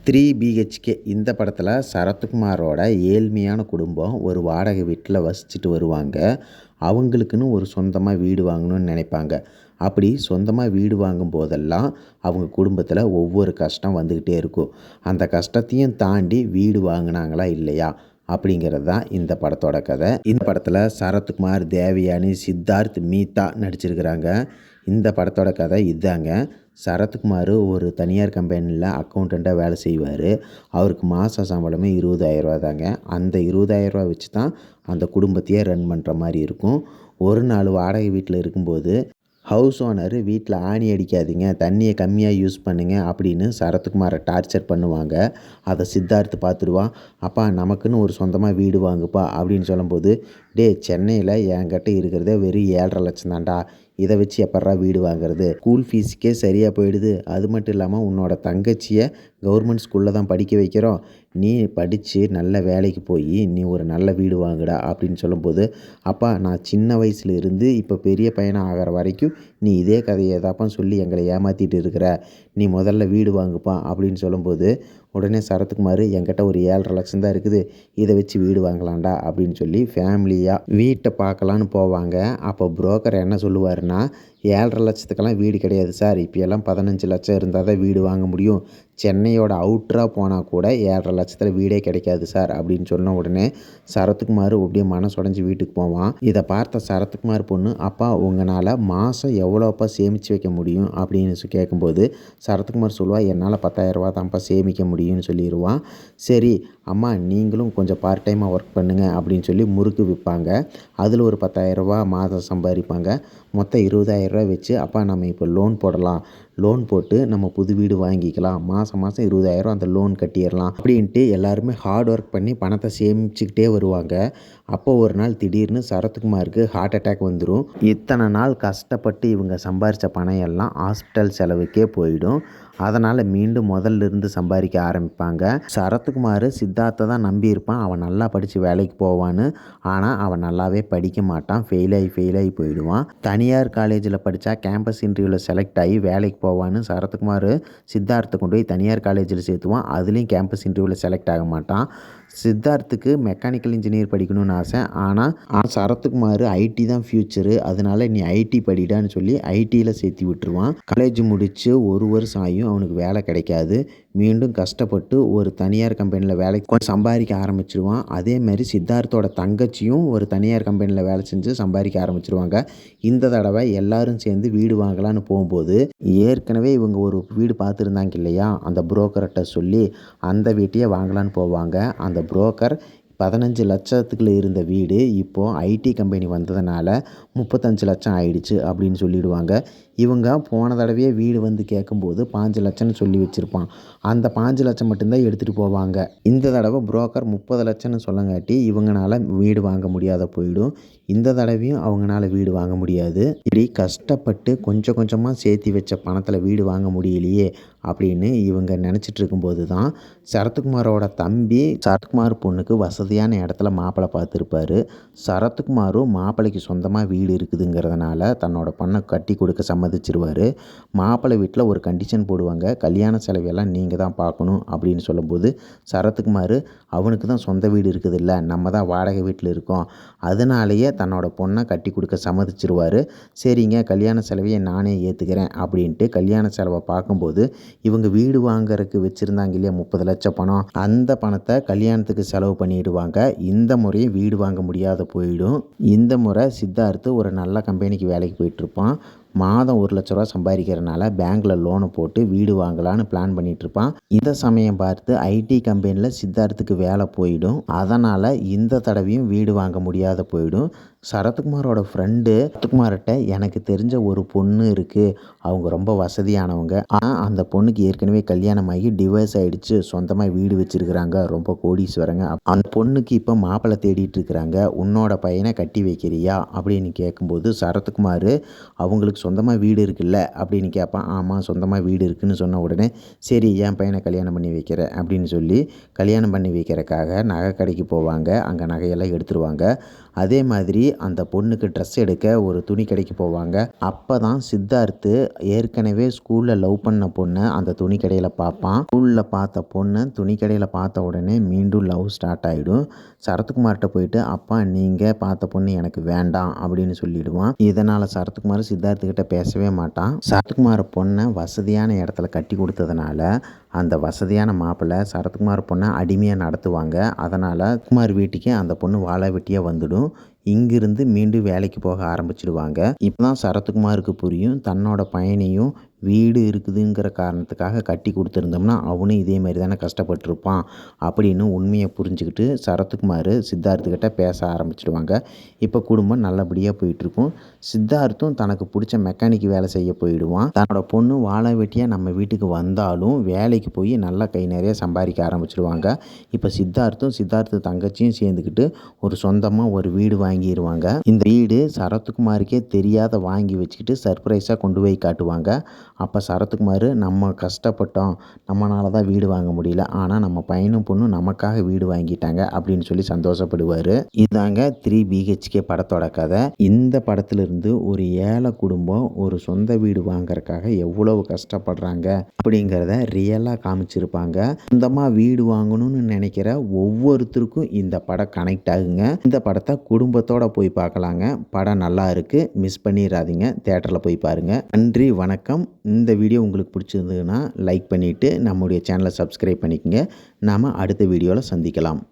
3 BHK இந்த படத்தில் சரத்குமாரோட ஏழ்மையான குடும்பம் ஒரு வாடகை வீட்டில் வசிச்சுட்டு வருவாங்க. அவங்களுக்குன்னு ஒரு சொந்தமாக வீடு வாங்கணும்னு நினைப்பாங்க. அப்படி சொந்தமாக வீடு வாங்கும் போதெல்லாம் அவங்க குடும்பத்தில் ஒவ்வொரு கஷ்டம் வந்துக்கிட்டே இருக்கும். அந்த கஷ்டத்தையும் தாண்டி வீடு வாங்கினாங்களா இல்லையா அப்படிங்கிறது தான் இந்த படத்தோட கதை. இந்த படத்தில் சரத்குமார், தேவயானி, சித்தார்த், மீதா நடிச்சிருக்கிறாங்க. இந்த படத்தோட கதை இதாங்க. சரத்குமார் ஒரு தனியார் கம்பெனியில் அக்கௌண்டண்ட்டாக வேலை செய்வார். அவருக்கு மாத சம்பளமே 20,000 தாங்க. அந்த 20,000 வச்சு தான் அந்த குடும்பத்தையே ரன் பண்ணுற மாதிரி இருக்கும். ஒரு நாள் வாடகை வீட்டில் இருக்கும்போது ஹவுஸ் ஓனர் வீட்டில் ஆணி அடிக்காதீங்க, தண்ணியை கம்மியாக யூஸ் பண்ணுங்க அப்படின்னு சரத்குமாரை டார்ச்சர் பண்ணுவாங்க. அதை சித்தார்த்து பார்த்துடுவான். அப்பா நமக்குன்னு ஒரு சொந்தமாக வீடு வாங்குப்பா அப்படின்னு சொல்லும்போது, சென்னையில் என்கிட்ட இருக்கிறதே வெறும் 7,5 லட்சம் தான்டா, இதை வச்சு எப்பட்றா வீடு வாங்குறது, ஸ்கூல் ஃபீஸுக்கே சரியாக போயிடுது, அது மட்டும் இல்லாமல் உன்னோட தங்கச்சியை கவர்மெண்ட் ஸ்கூலில் தான் படிக்க வைக்கிறோம், நீ படித்து நல்ல வேலைக்கு போய் நீ ஒரு நல்ல வீடு வாங்குடா அப்படின்னு சொல்லும்போது, அப்பா நான் சின்ன வயசில் இருந்து இப்போ பெரிய பையனாக ஆகிற வரைக்கும் நீ இதே கதையை தாப்பா சொல்லி எங்களை ஏமாற்றிட்டு இருக்கிற, நீ முதல்ல வீடு வாங்குப்பா அப்படின்னு சொல்லும்போது, உடனே சரத்குமார் என்கிட்ட ஒரு 7,5 லட்சம் தான் இருக்குது, இதை வச்சு வீடு வாங்கலாம்டா அப்படின்னு சொல்லி ஃபேமிலியாக வீட்டை பார்க்கலான்னு போவாங்க. அப்போ புரோக்கர் என்ன சொல்லுவாருன்னா, 7,5 லட்சத்துக்கெல்லாம் வீடு கிடையாது சார், இப்போயெல்லாம் 15 லட்சம் இருந்தால் தான் வீடு வாங்க முடியும், சென்னையோட அவுட்டராக போனால் கூட 7,5 லட்சத்தில் வீடே கிடைக்காது சார் அப்படின்னு சொன்ன உடனே சரத்குமார் அப்படியே மனசுடைஞ்சு வீட்டுக்கு போவான். இதை பார்த்த சரத்குமார் பொண்ணு, அப்பா உங்களால் மாதம் எவ்வளோப்பா சேமித்து வைக்க முடியும் அப்படின்னு கேட்கும்போது சரத்குமார் சொல்லுவாள், என்னால் 10,000 தான்ப்பா சேமிக்க முடியும்னு சொல்லிடுவான். சரி அம்மா நீங்களும் கொஞ்சம் பார்ட் டைமாக ஒர்க் பண்ணுங்கள் அப்படின்னு சொல்லி முறுக்கு விற்பாங்க. அதில் ஒரு 10,000 மாதம் சம்பாதிப்பாங்க. மொத்தம் 20,000 வச்சு, அப்பா நம்ம இப்போ லோன் போடலாம், லோன் போட்டு நம்ம புது வீடு வாங்கிக்கலாம், மாதம் 20,000 அந்த லோன் கட்டிடலாம் அப்படின்ட்டு எல்லாருமே ஹார்ட் ஒர்க் பண்ணி பணத்தை சேமிச்சுக்கிட்டே வருவாங்க. அப்போ ஒரு நாள் திடீர்னு சரத்குமாருக்கு ஹார்ட் அட்டாக் வந்துடும். இத்தனை நாள் கஷ்டப்பட்டு இவங்க சம்பாரித்த பணம் எல்லாம் ஹாஸ்பிட்டல் செலவுக்கே போயிடும். அதனால் மீண்டும் முதல்ல இருந்து சம்பாதிக்க ஆரம்பிப்பாங்க. சரத்குமார் சித்தார்த்தை தான் நம்பியிருப்பான், அவன் நல்லா படித்து வேலைக்கு போவான்னு. ஆனால் அவன் நல்லாவே படிக்க மாட்டான், ஃபெயிலாகி போயிடுவான். தனியார் காலேஜில் படித்தா கேம்பஸ் இன்டர்வியூவில் செலக்ட் ஆகி வேலைக்கு போவான்னு சரத்குமார் சித்தார்த்தை கொண்டு போய் தனியார் காலேஜில் சேர்த்துவான். அதுலேயும் கேம்பஸ் இன்டர்வியூவில் செலக்ட் ஆக மாட்டான். சித்தார்த்துக்கு மெக்கானிக்கல் இன்ஜினியர் படிக்கணும்னு ஆசை. ஆனால் சரத்குமார் ஐடி தான் ஃப்யூச்சரு, அதனால் நீ ஐடி படிடான்னு சொல்லி ஐடியில் சேர்த்து விட்டுருவான். காலேஜ் முடித்து ஒரு வருஷம் ஆகியும் அவனுக்கு வேலை கிடைக்காது. மீண்டும் கஷ்டப்பட்டு ஒரு தனியார் கம்பெனியில் வேலைக்கு கொஞ்சம் சம்பாதிக்க ஆரம்பிச்சிடுவான். அதேமாதிரி சித்தார்த்தோட தங்கச்சியும் ஒரு தனியார் கம்பெனியில் வேலை செஞ்சு சம்பாதிக்க ஆரம்பிச்சிடுவாங்க. இந்த தடவை எல்லாரும் சேர்ந்து வீடு வாங்கலான்னு போகும்போது, ஏற்கனவே இவங்க ஒரு வீடு பார்த்துருந்தாங்க இல்லையா, அந்த புரோக்கர்கிட்ட சொல்லி அந்த வீட்டையே வாங்கலான்னு போவாங்க. அந்த புரோக்கர் 15 லட்சத்துக்குள்ள இருந்த வீடு இப்போது ஐடி கம்பெனி வந்ததுனால 35 லட்சம் ஆயிடுச்சு அப்படின்னு சொல்லிடுவாங்க. இவங்க போன தடவையே வீடு வந்து கேட்கும்போது 5 லட்சம்னு சொல்லி வச்சுருப்பான். அந்த 5 லட்சம் மட்டும்தான் எடுத்துகிட்டு போவாங்க. இந்த தடவை புரோக்கர் 30 லட்சம்னு சொல்லங்காட்டி இவங்களால வீடு வாங்க முடியாத போயிடும். இந்த தடவையும் அவங்களால வீடு வாங்க முடியாது. இப்படி கஷ்டப்பட்டு கொஞ்சம் கொஞ்சமாக சேர்த்தி வச்ச பணத்தில் வீடு வாங்க முடியலையே அப்படின்னு இவங்க நினச்சிட்டு இருக்கும்போது தான் சரத்குமாரோட தம்பி சரத்குமார் பொண்ணுக்கு வசதியான இடத்துல மாப்பிள்ளை பார்த்துருப்பாரு. சரத்குமாரும் மாப்பிள்ளைக்கு சொந்தமாக வீடு இருக்குதுங்கிறதுனால தன்னோட பொண்ணை கட்டி கொடுக்க சம்மதிச்சிருவார். மாப்பிள்ளை வீட்டில் ஒரு கண்டிஷன் போடுவாங்க, கல்யாண செலவையெல்லாம் நீங்கள் தான் பார்க்கணும் அப்படின்னு சொல்லும்போது சரத்குமார் அவனுக்கு தான் சொந்த வீடு இருக்குது இல்லை, நம்ம தான் வாடகை வீட்டில் இருக்கோம், அதனாலேயே தன்னோட பொண்ணை கட்டி கொடுக்க சம்மதிச்சிருவார். சரிங்க கல்யாண செலவையை நானே ஏற்றுக்கிறேன் அப்படின்ட்டு கல்யாண செலவை பார்க்கும்போது இவங்க வீடு வாங்குறதுக்கு வச்சுருந்தாங்க இல்லையா 30 லட்சம் பணம், அந்த பணத்தை கல்யாணத்துக்கு செலவு பண்ணிடுவாங்க. இந்த முறையும் வீடு வாங்க முடியாத போயிடும். இந்த முறை சித்தார்த்து ஒரு நல்ல கம்பெனிக்கு வேலைக்கு போயிட்டுருப்பான். மாதம் 1 லட்ச ரூபா சம்பாதிக்கிறனால பேங்க்கில் லோனை போட்டு வீடு வாங்கலான்னு பிளான் பண்ணிகிட்ருப்பான். இந்த சமயம் பார்த்து ஐடி கம்பெனியில் சித்தார்த்துக்கு வேலை போயிடும். அதனால் இந்த தடவையும் வீடு வாங்க முடியாத போயிடும். சரத்குமாரோட ஃப்ரெண்டு சரத்குமார்கிட்ட எனக்கு தெரிஞ்ச ஒரு பொண்ணு இருக்குது, அவங்க ரொம்ப வசதியானவங்க, ஆனால் அந்த பொண்ணுக்கு ஏற்கனவே கல்யாணம் ஆகி டிவோர்ஸ் ஆகிடுச்சு, சொந்தமாக வீடு வச்சுருக்கிறாங்க, ரொம்ப கோடீஸ்வரங்க, அந்த பொண்ணுக்கு இப்போ மாப்பிள்ளை தேடிட்டு இருக்கிறாங்க, உன்னோட பையனை கட்டி வைக்கிறியா அப்படின்னு கேட்கும்போது சரத்குமார் அவங்களுக்கு சொந்தமாக வீடு இருக்குல்ல அப்படின்னு கேட்பான். ஆமாம் சொந்தமாக வீடு இருக்குதுன்னு சொன்ன உடனே சரி என் பையனை கல்யாணம் பண்ணி வைக்கிறேன் அப்படின்னு சொல்லி கல்யாணம் பண்ணி வைக்கிறதுக்காக நகை கடைக்கு போவாங்க. அங்கே நகையெல்லாம் எடுத்துருவாங்க. அதே மாதிரி அந்த பொண்ணுக்கு ட்ரெஸ் எடுக்க ஒரு துணி கடைக்கு போவாங்க. அப்போ தான் சித்தார்த்து ஏற்கனவே ஸ்கூலில் லவ் பண்ண பொண்ணை அந்த துணி கடையில் பார்ப்பான். ஸ்கூலில் பார்த்த பொண்ணை துணி கடையில் பார்த்த உடனே மீண்டும் லவ் ஸ்டார்ட் ஆகிடும். சரத்குமார்கிட்ட போயிட்டு அப்பா நீங்கள் பார்த்த பொண்ணு எனக்கு வேண்டாம் அப்படின்னு சொல்லிடுவான். இதனால் சரத்குமார் சித்தார்த்துக்கிட்ட பேசவே மாட்டான். சரத்குமார் பொண்ணை வசதியான இடத்துல கட்டி கொடுத்ததுனால அந்த வசதியான மாப்பிள்ளை சரத்குமார் பொண்ணை அடிமையாக நடத்துவாங்க. அதனால் குமார் வீட்டுக்கு அந்த பொண்ணு வாழ வெட்டியாக வந்துடும். இங்கிருந்து மீண்டும் வேலைக்கு போக ஆரம்பிச்சிடுவாங்க. இப்போ தான் சரத்குமாருக்கு புரியும், தன்னோட பையனையும் வீடு இருக்குதுங்கிற காரணத்துக்காக கட்டி கொடுத்துருந்தோம்னா அவனும் இதே மாதிரி தானே கஷ்டப்பட்டுருப்பான் அப்படின்னு உண்மையை புரிஞ்சுக்கிட்டு சரத்குமார் சித்தார்த்துக்கிட்ட பேச ஆரம்பிச்சிடுவாங்க. இப்போ குடும்பம் நல்லபடியாக போயிட்டுருக்கும். சித்தார்த்தும் தனக்கு பிடிச்ச மெக்கானிக் வேலை செய்ய போயிடுவான். தன்னோட பொண்ணு வாழ வெட்டியாக நம்ம வீட்டுக்கு வந்தாலும் வேலைக்கு போய் நல்லா கை நிறைய சம்பாதிக்க ஆரம்பிச்சிடுவாங்க. இப்போ சித்தார்த்து தங்கச்சியும் சேர்ந்துக்கிட்டு ஒரு சொந்தமாக ஒரு வீடு வாங்கிடுவாங்க. இந்த வீடு சரத்குமாருக்கே தெரியாத வாங்கி வச்சுக்கிட்டு சர்ப்ரைஸாக கொண்டு போய் காட்டுவாங்க. அப்போ சரத்குமார் நம்ம கஷ்டப்பட்டோம், நம்மளால தான் வீடு வாங்க முடியல, ஆனால் நம்ம பையனும் பொண்ணும் நமக்காக வீடு வாங்கிட்டாங்க அப்படின்னு சொல்லி சந்தோஷப்படுவார். இதாங்க 3 BHK படத்தோட கதை. இந்த படத்திலிருந்து ஒரு ஏழை குடும்பம் ஒரு சொந்த வீடு வாங்குறதுக்காக எவ்வளவு கஷ்டப்படுறாங்க அப்படிங்கிறத ரியலாக காமிச்சிருப்பாங்க. சொந்தமாக வீடு வாங்கணும்னு நினைக்கிற ஒவ்வொருத்தருக்கும் இந்த படம் கனெக்ட் ஆகுங்க. இந்த படத்தை குடும்பத்தோட போய் பார்க்கலாங்க. படம் நல்லா இருக்கு, மிஸ் பண்ணிடாதீங்க, தியேட்டரில் போய் பாருங்க. நன்றி, வணக்கம். இந்த வீடியோ உங்களுக்கு பிடிச்சிருந்ததுன்னா லைக் பண்ணிவிட்டு நம்முடைய சேனலை சப்ஸ்கிரைப் பண்ணிக்கோங்க. நாம் அடுத்த வீடியோவில் சந்திக்கலாம்.